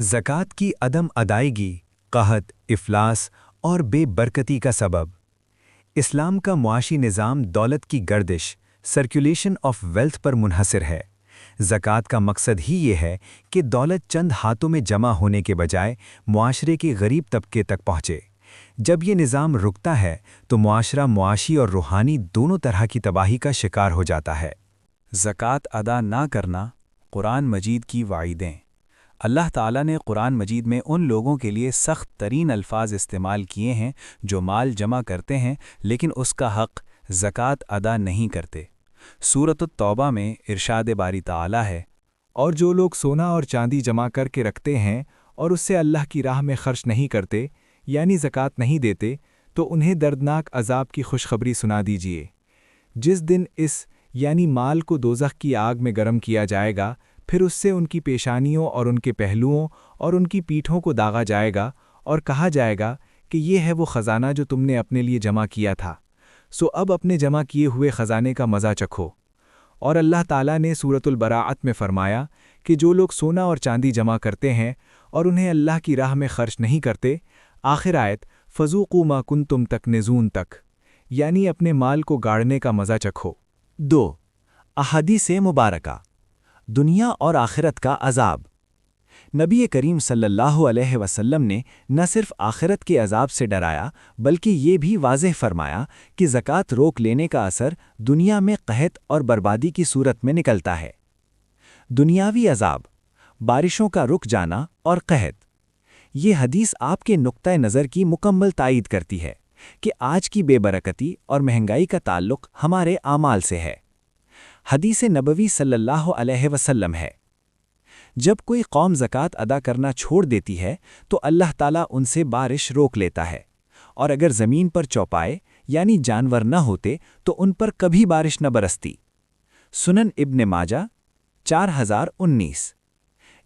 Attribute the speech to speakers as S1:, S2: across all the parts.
S1: ज़कात की अदम अदायगी, क़हत, इफ़लास और बेबरकती का सबब। इस्लाम का मुआशी निज़ाम दौलत की गर्दिश, सर्कुलेशन ऑफ वेल्थ पर मुनहसर है। ज़कात का मकसद ही ये है कि दौलत चंद हाथों में जमा होने के बजाय मुआशरे के गरीब तबके तक पहुँचे। जब ये निज़ाम रुकता है तो मुआशरा मुआशी और रूहानी दोनों तरह की तबाही का शिकार हो जाता है।
S2: ज़कात अदा ना करना, कुरान मजीद की वाइदें। अल्लाह ताला ने कुरान मजीद में उन लोगों के लिए सख्त तरीन अल्फाज इस्तेमाल किए हैं जो माल जमा करते हैं लेकिन उसका हक़ ज़कात अदा नहीं करते। सूरत तौबा में इरशाद बारी ताला है,
S3: और जो लोग सोना और चांदी जमा करके रखते हैं और उससे अल्लाह की राह में खर्च नहीं करते यानी ज़कात नहीं देते, तो उन्हें दर्दनाक अजाब की खुशखबरी सुना दीजिए। जिस दिन इस यानी माल को दोज़ख की आग में गर्म किया जाएगा, फिर उससे उनकी पेशानियों और उनके पहलुओं और उनकी पीठों को दागा जाएगा और कहा जाएगा कि ये है वो ख़ज़ाना जो तुमने अपने लिए जमा किया था, सो अब अपने जमा किए हुए ख़ज़ाने का मज़ा चखो। और अल्लाह ताला ने सूरतुल बराअत में फ़रमाया कि जो लोग सोना और चांदी जमा करते हैं और उन्हें अल्लाह की राह में खर्च नहीं करते, आखिर आयत फ़ज़ूक़ू मा कुंतुम तकनिज़ून तक, यानी अपने माल को गाड़ने का मज़ा चखो।
S1: 2. अहादीस मुबारका, दुनिया और आखिरत का अजाब। नबी करीम सल्लल्लाहु अलैहि वसल्लम ने न सिर्फ आखिरत के अजाब से डराया बल्कि ये भी वाज़ेह फरमाया कि ज़कात रोक लेने का असर दुनिया में क़हत और बर्बादी की सूरत में निकलता है। दुनियावी अजाब, बारिशों का रुक जाना और क़हत। ये हदीस आपके नुक्ता नज़र की मुकम्मल तायीद करती है कि आज की बेबरकती और महंगाई का ताल्लुक़ हमारे आमाल से है। हदीस नबवी सल्लल्लाहु अलैहि वसल्लम है, जब कोई कौम ज़कात अदा करना छोड़ देती है तो अल्लाह ताला उनसे बारिश रोक लेता है, और अगर ज़मीन पर चौपाए यानी जानवर न होते तो उन पर कभी बारिश न बरसती। सुनन इब्न माजा 4019।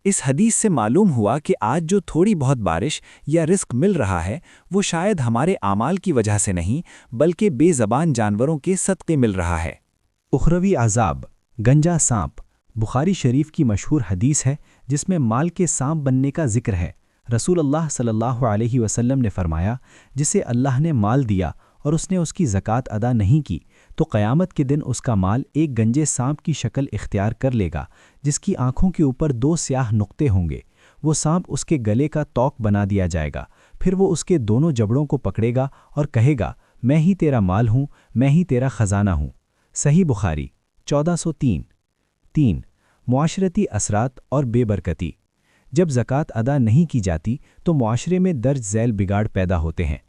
S1: इस हदीस से मालूम हुआ कि आज जो थोड़ी बहुत बारिश या रिस्क मिल रहा है वो शायद हमारे आमाल की वजह से नहीं बल्कि बेज़बान जानवरों के सदक़े मिल रहा है।
S4: उखरवी अज़ाब, गंजा सांप। बुखारी शरीफ की मशहूर हदीस है जिसमें माल के सांप बनने का जिक्र है। रसूल अल्लाह सल्लल्लाहु अलैहि वसल्लम ने फरमाया, जिसे अल्लाह ने माल दिया और उसने उसकी ज़कात अदा नहीं की तो क़यामत के दिन उसका माल एक गंजे सांप की शक्ल इख्तियार कर लेगा, जिसकी आँखों के ऊपर 2 स्याह नुक्ते होंगे। वो सांप उसके गले का तौक बना दिया जाएगा, फिर वो उसके दोनों जबड़ों को पकड़ेगा और कहेगा, मैं ही तेरा माल हूँ, मैं ही तेरा ख़ज़ाना हूँ। सही बुखारी 1403। 3. मुआशरती असरात और बेबरकती। जब ज़कात अदा नहीं की जाती तो मुआशरे में दर्ज झैल बिगाड़ पैदा होते हैं।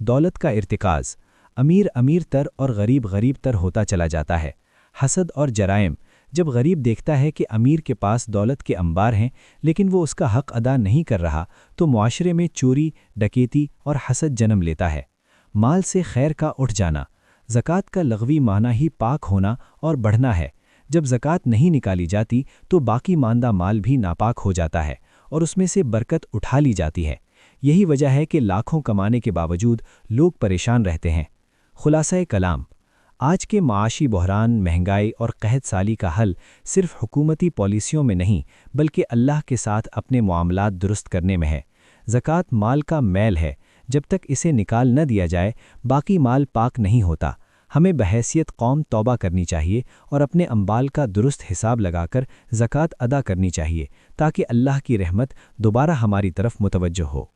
S4: दौलत का इर्तिकाज़, अमीर अमीर तर और गरीब गरीब तर होता चला जाता है। हसद और जराइम, जब गरीब देखता है कि अमीर के पास दौलत के अंबार हैं लेकिन वो उसका हक़ अदा नहीं कर रहा तो मुआशरे में चोरी, डकैती और हसद जन्म लेता है। माल से खैर का उठ जाना। ज़कात का लग़वी माना ही पाक होना और बढ़ना है। जब ज़कात नहीं निकाली जाती तो बाकी मांदा माल भी नापाक हो जाता है और उसमें से बरकत उठा ली जाती है। यही वजह है कि लाखों कमाने के बावजूद लोग परेशान रहते हैं। खुलासा कलाम, आज के माशी बहरान, महंगाई और क़हत साली का हल सिर्फ हुकूमती पॉलिसियों में नहीं बल्कि अल्लाह के साथ अपने मामलात दुरुस्त करने में है। ज़कात माल का मैल है, जब तक इसे निकाल न दिया जाए बाकी माल पाक नहीं होता। हमें बहैसियत कौम तौबा करनी चाहिए और अपने अम्बाल का दुरुस्त हिसाब लगाकर ज़कात अदा करनी चाहिए ताकि अल्लाह की रहमत दोबारा हमारी तरफ मुतवज्जह हो।